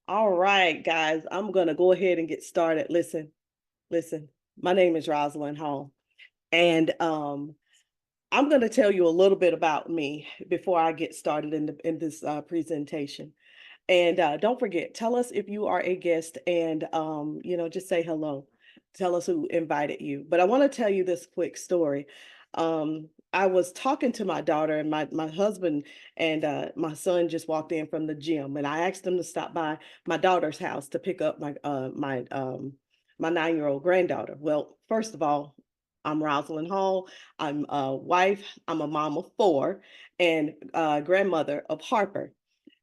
All right, guys, I'm going to go ahead and get started. Listen, my name is Rosalind Hall, and I'm going to tell you a little bit about me before I get started in this presentation. And don't forget, tell us if you are a guest and, just say hello. Tell us who invited you. But I want to tell you this quick story. I was talking to my daughter and my husband and my son just walked in from the gym, and I asked them to stop by my daughter's house to pick up my 9-year-old granddaughter. Well, first of all, I'm Rosalind Hall. I'm a wife. I'm a mom of four and grandmother of Harper.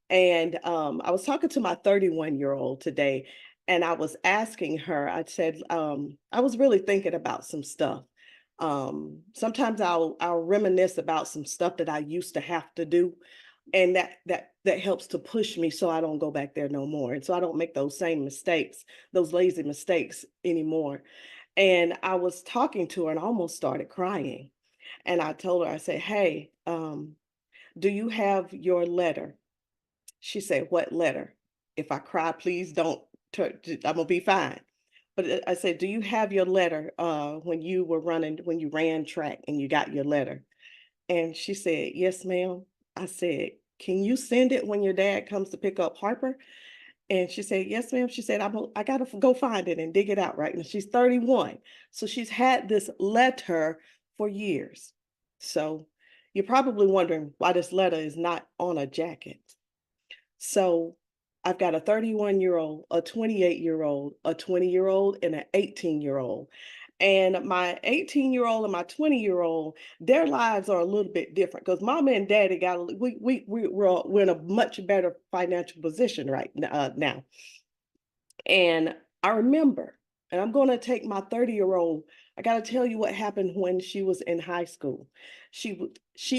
And I was talking to my 31-year-old today, and I was asking her, I said, I was really thinking about some stuff. Sometimes I'll reminisce about some stuff that I used to have to do, and that helps to push me so I don't go back there no more. And so I don't make those same mistakes, those lazy mistakes anymore. And I was talking to her and I almost started crying. And I told her, I said, hey, do you have your letter? She said, "What letter? If I cry, please don't. I'm gonna be fine." But I said, "Do you have your letter when you were running, when you ran track and you got your letter?" And she said, "Yes, ma'am." I said, "Can you send it when your dad comes to pick up Harper?" And she said, "Yes, ma'am." She said, I gotta go find it and dig it out right now." She's 31, so she's had this letter for years. So you're probably wondering why this letter is not on a jacket. So I've got a 31-year-old, a 28-year-old, a 20-year-old, and an 18-year-old. And my 18-year-old and my 20-year-old, their lives are a little bit different because mama and daddy we're in a much better financial position right now. And I remember, and I'm going to take my 30-year-old. I got to tell you what happened when she was in high school. She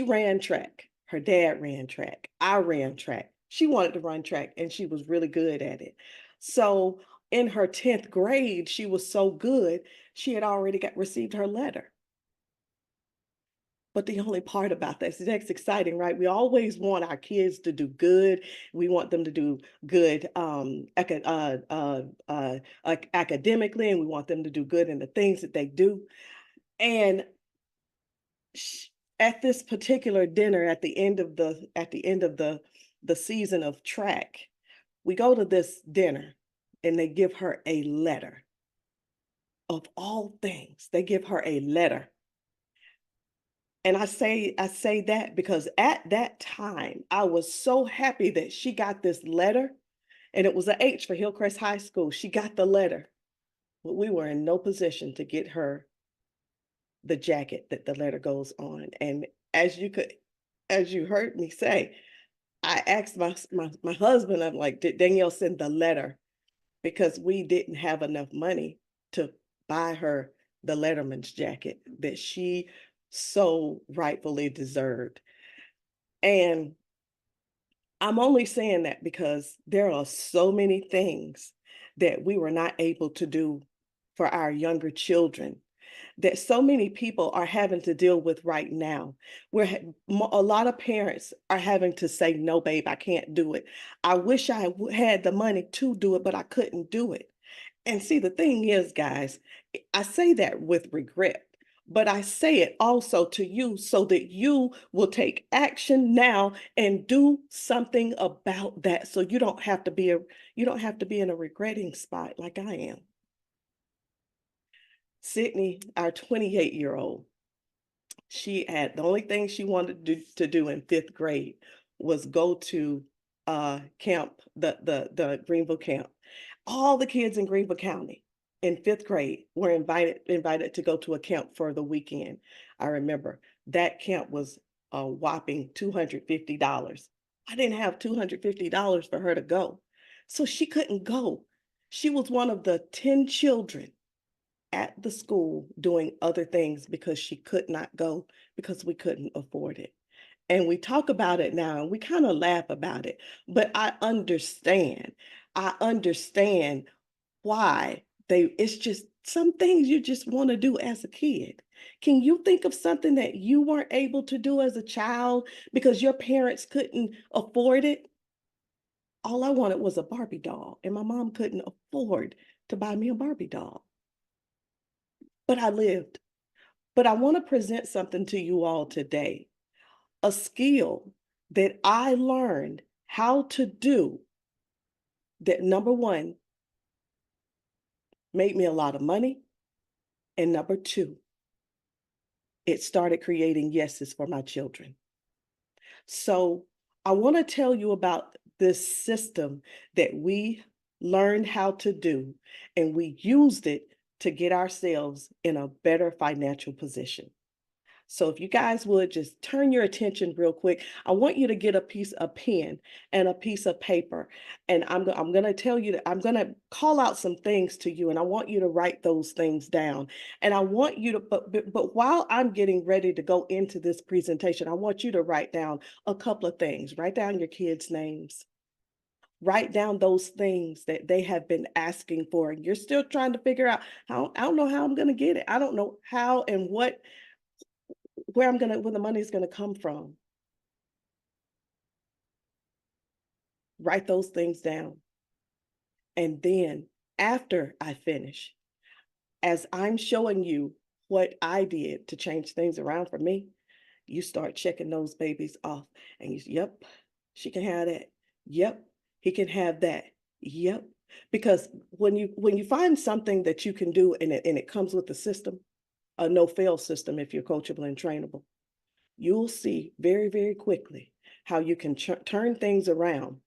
ran track. Her dad ran track. I ran track. She wanted to run track and she was really good at it. So in her 10th grade, she was so good, she had already got received her letter. But the only part about that, see, that's exciting, right? We always want our kids to do good. We want them to do good academically, and we want them to do good in the things that they do. And sh- at this particular dinner, at the end of the season of track, we go to this dinner, and they give her a letter. Of all things, they give her a letter. And I say that because at that time, I was so happy that she got this letter, and it was a H for Hillcrest High School. She got the letter, but we were in no position to get her the jacket that the letter goes on. And as you could, as you heard me say, I asked my husband, I'm like, did Danielle send the letter? Because we didn't have enough money to buy her the Letterman's jacket that she so rightfully deserved. And I'm only saying that because there are so many things that we were not able to do for our younger children that so many people are having to deal with right now. A lot of parents are having to say, "No, babe, I can't do it. I wish I had the money to do it, but I couldn't do it." And see, the thing is, guys, I say that with regret, but I say it also to you so that you will take action now and do something about that so you don't have to be in a regretting spot like I am. Sydney, our 28-year-old, she had the only thing she wanted to do in 5th grade was go to camp, the Greenville camp. All the kids in Greenville County in 5th grade were invited to go to a camp for the weekend. I remember that camp was a whopping $250. I didn't have $250 for her to go, so she couldn't go. She was one of the 10 children at the school doing other things because she could not go because we couldn't afford it. And we talk about it now and we kind of laugh about it, but I understand. I understand why it's just some things you just want to do as a kid. Can you think of something that you weren't able to do as a child because your parents couldn't afford it? All I wanted was a Barbie doll, and my mom couldn't afford to buy me a Barbie doll. But I lived. But I want to present something to you all today, a skill that I learned how to do that, number one, made me a lot of money. And number two, it started creating yeses for my children. So I want to tell you about this system that we learned how to do, and we used it to get ourselves in a better financial position. So if you guys would just turn your attention real quick, I want you to get a pen and a piece of paper. And I'm going to tell you that I'm going to call out some things to you, and I want you to write those things down. And I want you to, but while I'm getting ready to go into this presentation, I want you to write down a couple of things. Write down your kids' names. Write down those things that they have been asking for, and you're still trying to figure out how. I don't know how I'm going to get it. I don't know how and where the money's gonna come from. Write those things down. And then after I finish, as I'm showing you what I did to change things around for me, you start checking those babies off. And yep, she can have that. Yep, he can have that. Yep. Because when you find something that you can do and it comes with the system, a no-fail system if you're coachable and trainable, you'll see very, very quickly how you can turn things around.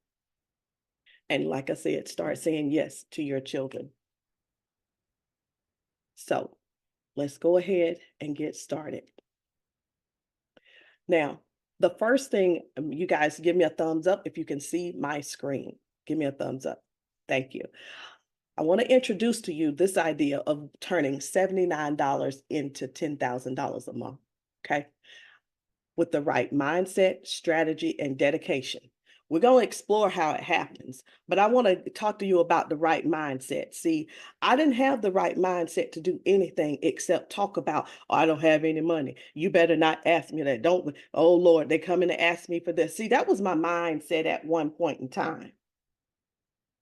And like I said, start saying yes to your children. So let's go ahead and get started. Now, the first thing, you guys give me a thumbs up if you can see my screen. Give me a thumbs up. Thank you. I want to introduce to you this idea of turning $79 into $10,000 a month. Okay. With the right mindset, strategy, and dedication. We're going to explore how it happens, but I want to talk to you about the right mindset. See, I didn't have the right mindset to do anything except talk about, oh, I don't have any money. You better not ask me that. Don't, oh Lord, they come in to ask me for this. See, that was my mindset at one point in time.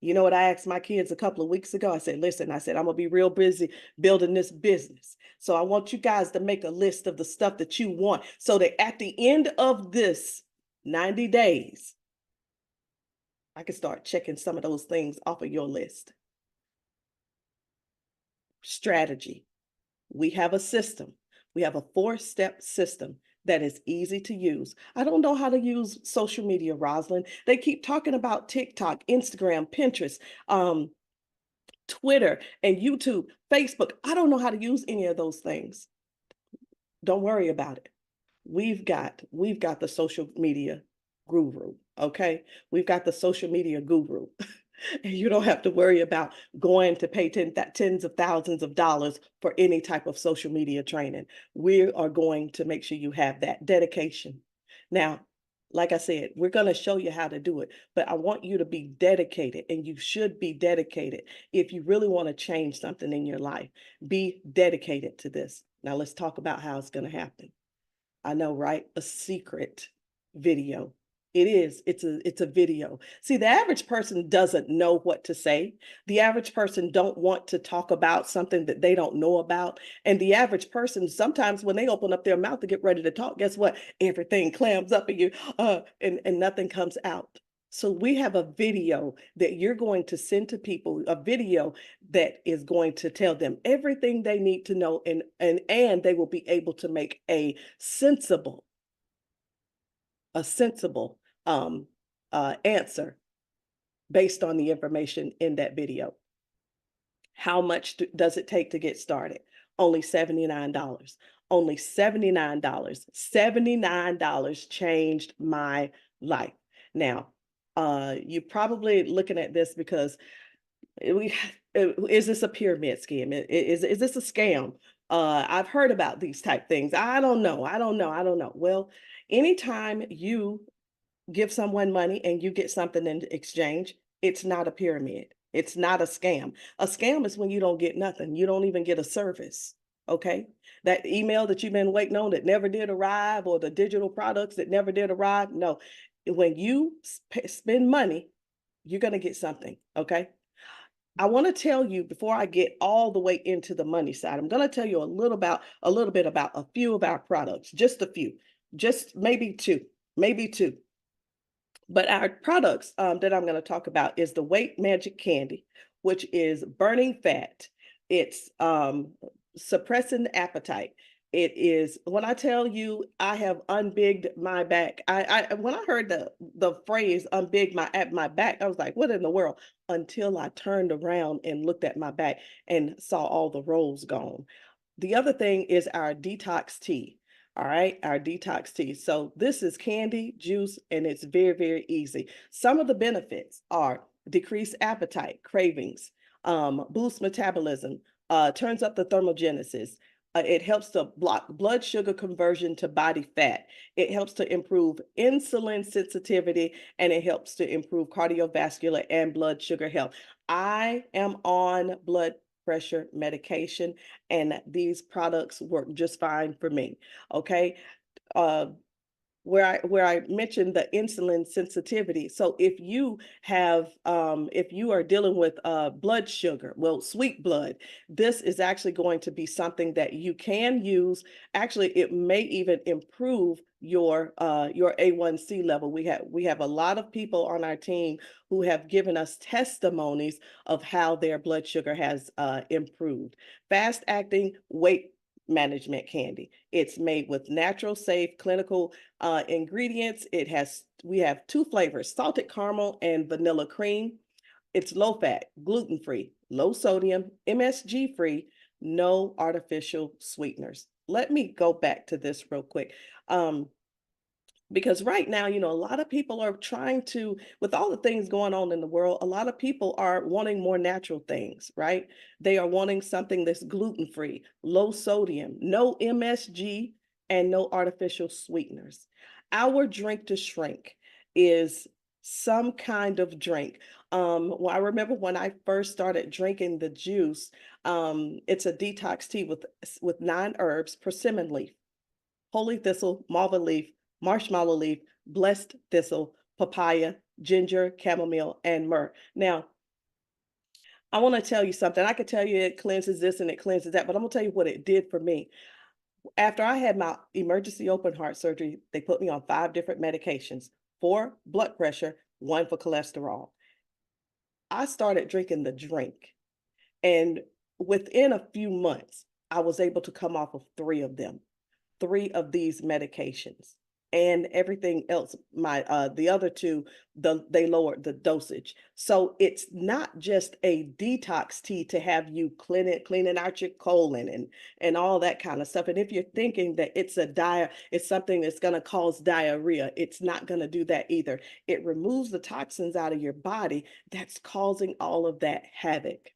You know what I asked my kids a couple of weeks ago? I said, listen, I said, I'm going to be real busy building this business. So I want you guys to make a list of the stuff that you want so that at the end of this 90 days, I can start checking some of those things off of your list. Strategy. We have a system. We have a 4-step system that is easy to use. I don't know how to use social media, Rosalind. They keep talking about TikTok, Instagram, Pinterest, Twitter, and YouTube, Facebook. I don't know how to use any of those things. Don't worry about it. We've got the social media guru, okay? We've got the social media guru. And you don't have to worry about going to pay tens of thousands of dollars for any type of social media training. We are going to make sure you have that dedication. Now, like I said, we're going to show you how to do it, but I want you to be dedicated, and you should be dedicated if you really want to change something in your life. Be dedicated to this. Now, let's talk about how it's going to happen. I know, right? A secret video. It is. It's a video. See, the average person doesn't know what to say. The average person don't want to talk about something that they don't know about. And the average person, sometimes when they open up their mouth to get ready to talk, guess what? Everything clams up in you, and nothing comes out. So we have a video that you're going to send to people, a video that is going to tell them everything they need to know, and they will be able to make a sensible um, answer based on the information in that video. How much does it take to get started? Only $79. Only $79. $79 changed my life. Now, you're probably looking at this because is this a pyramid scheme? Is this a scam? I've heard about these type things. I don't know. I don't know. Well, anytime you give someone money and you get something in exchange, it's not a pyramid. It's not a scam. A scam is when you don't get nothing. You don't even get a service. Okay. That email that you've been waiting on that never did arrive, or the digital products that never did arrive. No, when you spend money You're going to get something. Okay. I want to tell you before I get all the way into the money side, I'm going to tell you a little bit about a few of our products, just a few, just maybe two. But our products that I'm going to talk about is the Weight Magic Candy, which is burning fat. It's suppressing appetite. It is when I tell you I have unbigged my back. I when I heard the phrase unbig my back, I was like, what in the world? Until I turned around and looked at my back and saw all the rolls gone. The other thing is our detox tea. All right, our detox tea. So this is candy, juice, and it's very, very easy. Some of the benefits are decreased appetite, cravings, boost metabolism, turns up the thermogenesis. It helps to block blood sugar conversion to body fat. It helps to improve insulin sensitivity, and it helps to improve cardiovascular and blood sugar health. I am on blood pressure medication, and these products work just fine for me. Okay. Uh, where I mentioned the insulin sensitivity. So if you are dealing with blood sugar, well, sweet blood, this is actually going to be something that you can use. Actually, it may even improve your A1C level. We have a lot of people on our team who have given us testimonies of how their blood sugar has improved. Fast acting weight management candy. It's made with natural, safe, clinical ingredients. We have two flavors, salted caramel and vanilla cream. It's low fat, gluten free, low sodium, MSG free, no artificial sweeteners. Let me go back to this real quick. Because right now, a lot of people are trying to, with all the things going on in the world, a lot of people are wanting more natural things, right? They are wanting something that's gluten free, low sodium, no MSG, and no artificial sweeteners. Our drink to shrink is some kind of drink. Well, I remember when I first started drinking the juice, it's a detox tea with 9 herbs, persimmon leaf, holy thistle, malva leaf, marshmallow leaf, blessed thistle, papaya, ginger, chamomile, and myrrh. Now, I want to tell you something. I could tell you it cleanses this and it cleanses that, but I'm going to tell you what it did for me. After I had my emergency open heart surgery, they put me on 5 different medications, 4 blood pressure, 1 for cholesterol. I started drinking the drink, and within a few months, I was able to come off of 3 of them. 3 of these medications, and everything else, my the other 2, they lowered the dosage. So it's not just a detox tea to have you cleaning out your colon and all that kind of stuff. And if you're thinking that it's something that's going to cause diarrhea, it's not going to do that either. It removes the toxins out of your body that's causing all of that havoc.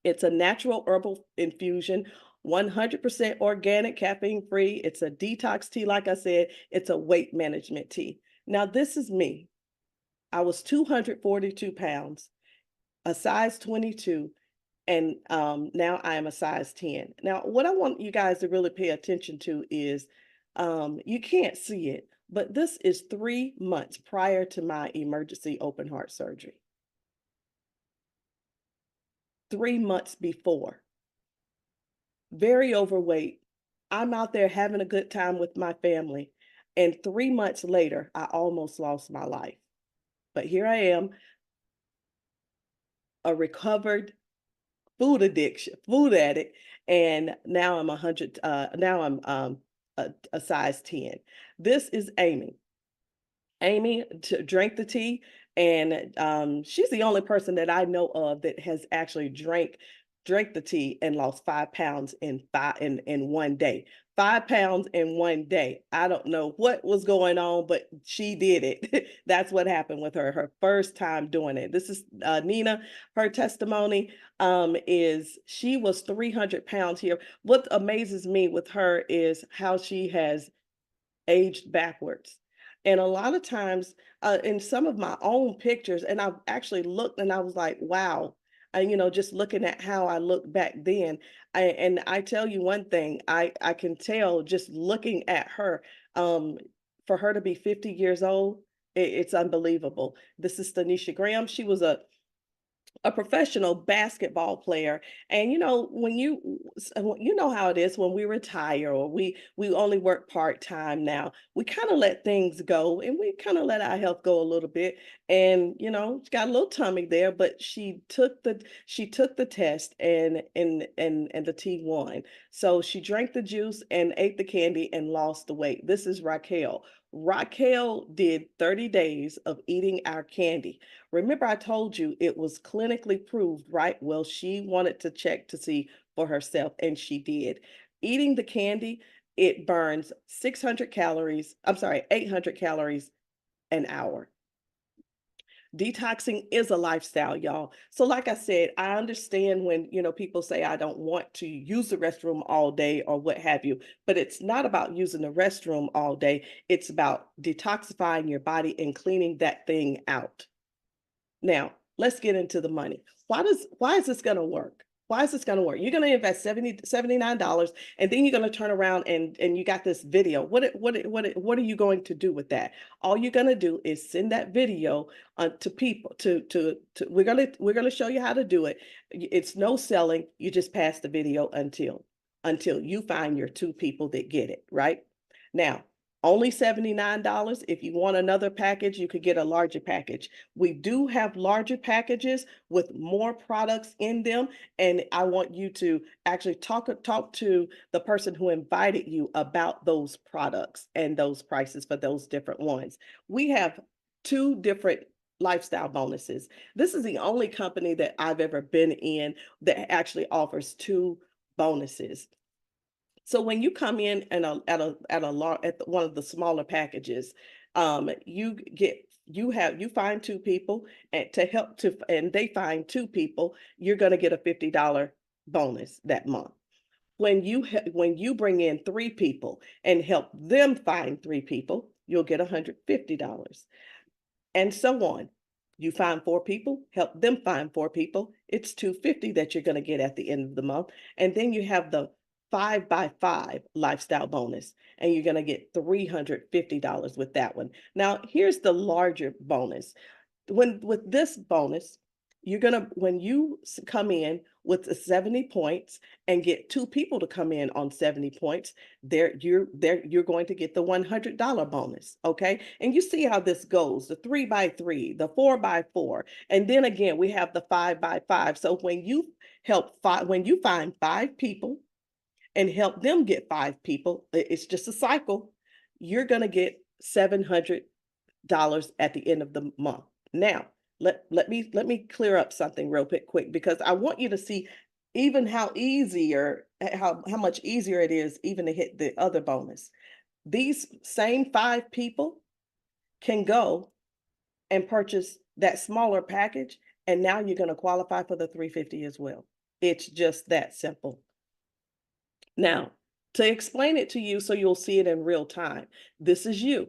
It's a natural herbal infusion, 100% organic, caffeine free. It's a detox tea, like I said, it's a weight management tea. Now, this is me. I was 242 pounds, a size 22, and now I am a size 10. Now, what I want you guys to really pay attention to is you can't see it, but this is 3 months prior to my emergency open heart surgery. 3 months before. Very overweight. I'm out there having a good time with my family. And 3 months later, I almost lost my life. But here I am, a recovered food addict, and now I'm 100, now I'm a size 10. This is Amy. Amy drank the tea, and she's the only person that I know of that has actually drank the tea and lost 5 pounds in one day. 5 pounds in one day. I don't know what was going on, but she did it. That's what happened with her. Her first time doing it. This is Nina. Her testimony is she was 300 pounds here. What amazes me with her is how she has aged backwards. And a lot of times, in some of my own pictures, and I've actually looked and I was like, wow. And just looking at how I looked back then, and I tell you one thing, I can tell just looking at her, for her to be 50 years old, It's unbelievable. This is Tanisha Graham. She was a professional basketball player. And when you know how it is when we retire, or we only work part-time now, we kind of let things go, and we kind of let our health go a little bit. And she got a little tummy there, but she took the test, and the T1. So she drank the juice and ate the candy and lost the weight. This is Raquel. Raquel did 30 days of eating our candy. Remember, I told you it was clinically proved, right? Well, she wanted to check to see for herself, and she did. Eating the candy, it burns 600 calories, I'm sorry, 800 calories an hour. Detoxing is a lifestyle, y'all. So like I said, I understand when, people say I don't want to use the restroom all day or what have you, but it's not about using the restroom all day. It's about detoxifying your body and cleaning that thing out. Now, let's get into the money. Why is this going to work? Why is this going to work? You're going to invest $79, and then you're going to turn around and you got this video. What are you going to do with that? All you're going to do is send that video to people to we're going to show you how to do it. It's no selling. You just pass the video until you find your two people that get it, right? Now, only $79. If you want another package, you could get a larger package. We do have larger packages with more products in them, and I want you to actually talk to the person who invited you about those products and those prices for those different ones. We have two different lifestyle bonuses. This is the only company that I've ever been in that actually offers two bonuses. So when you come in and at one of the smaller packages, you find two people and they find two people, you're going to get a $50 bonus that month. When you bring in three people and help them find three people, you'll get $150, and so on. You find four people, help them find four people. It's $250 that you're going to get at the end of the month. And then you have the 5x5 lifestyle bonus, and you're going to get $350 with that one. Now, here's the larger bonus. With this bonus, when you come in with 70 points and get two people to come in on 70 points, you're going to get the $100 bonus. Okay. And you see how this goes: the 3x3, the 4x4, and then again we have the 5x5. So when you find five people and help them get five people, it's just a cycle, you're going to get $700 at the end of the month. Now, let me clear up something real quick, because I want you to see even how much easier it is even to hit the other bonus. These same five people can go and purchase that smaller package, and now you're going to qualify for the $350 as well. It's just that simple. Now, to explain it to you so you'll see it in real time, this is you.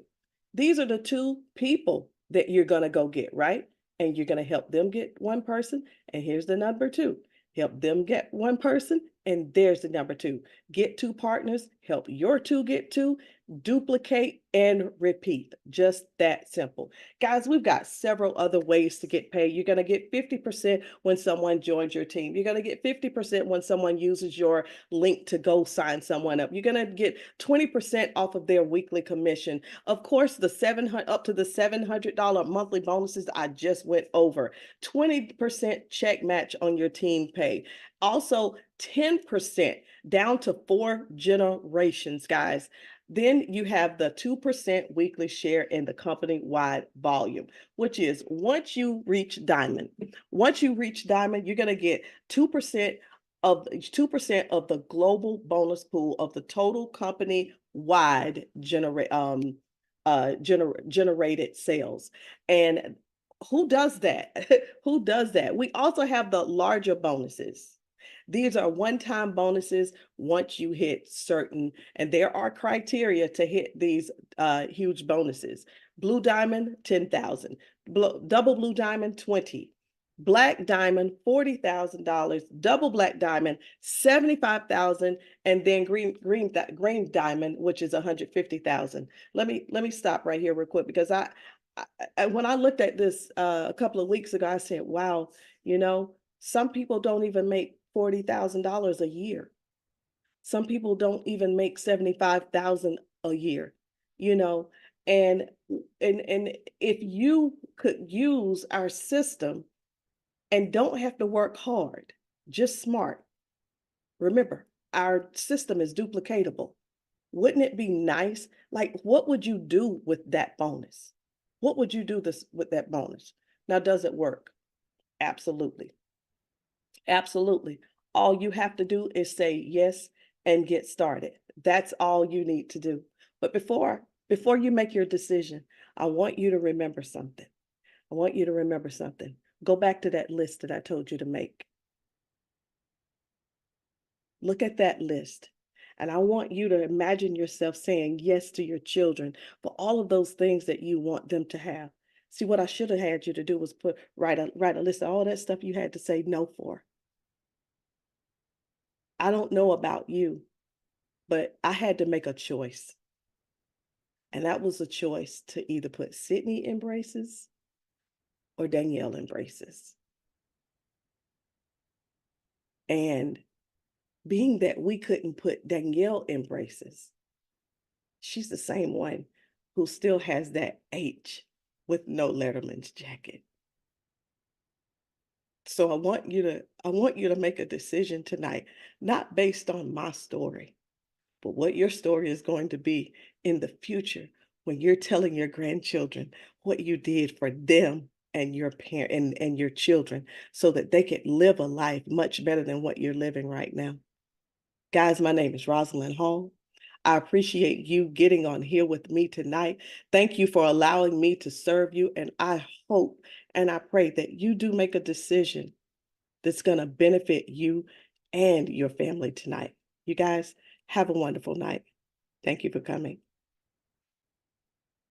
These are the two people that you're going to go get, right? And you're going to help them get one person. And here's the number two. Help them get one person. And there's the number two. Get two partners, help your two get two, duplicate and repeat. Just that simple. Guys, we've got several other ways to get paid. You're going to get 50% when someone joins your team. You're going to get 50% when someone uses your link to go sign someone up. You're going to get 20% off of their weekly commission. Of course, up to the $700 monthly bonuses I just went over. 20% check match on your team pay. Also, 10% down to 4 generations, guys. Then you have the 2% weekly share in the company-wide volume, which is once you reach diamond, you're going to get 2% of the global bonus pool of the total company-wide generated sales. And who does that? Who does that? We also have the larger bonuses. These are one-time bonuses once you hit certain, and there are criteria to hit these huge bonuses. Blue Diamond, 10,000. Double Blue Diamond, 20. Black Diamond, $40,000. Double Black Diamond, 75,000, and then green Diamond, which is 150,000. Let me stop right here real quick, because when I looked at this a couple of weeks ago, I said, wow, some people don't even make $40,000 a year. Some people don't even make 75,000 a year, you know, and and if you could use our system and don't have to work hard, just smart. Remember, our system is duplicatable. Wouldn't it be nice? Like, what would you do with that bonus? What would you do this with that bonus? Now, does it work? Absolutely. Absolutely. All you have to do is say yes and get started. That's all you need to do. But before you make your decision, I want you to remember something. I want you to remember something. Go back to that list that I told you to make. Look at that list. And I want you to imagine yourself saying yes to your children for all of those things that you want them to have. See, what I should have had you to do was write a list of all that stuff you had to say no for. I don't know about you, but I had to make a choice. And that was a choice to either put Sydney in braces or Danielle in braces. And being that we couldn't put Danielle in braces, she's the same one who still has that H with no Letterman's jacket. So I want you to make a decision tonight, not based on my story, but what your story is going to be in the future when you're telling your grandchildren what you did for them and your parent and your children so that they could live a life much better than what you're living right now. Guys, my name is Rosalind Hall. I appreciate you getting on here with me tonight. Thank you for allowing me to serve you. And I hope and I pray that you do make a decision that's going to benefit you and your family tonight. You guys have a wonderful night. Thank you for coming.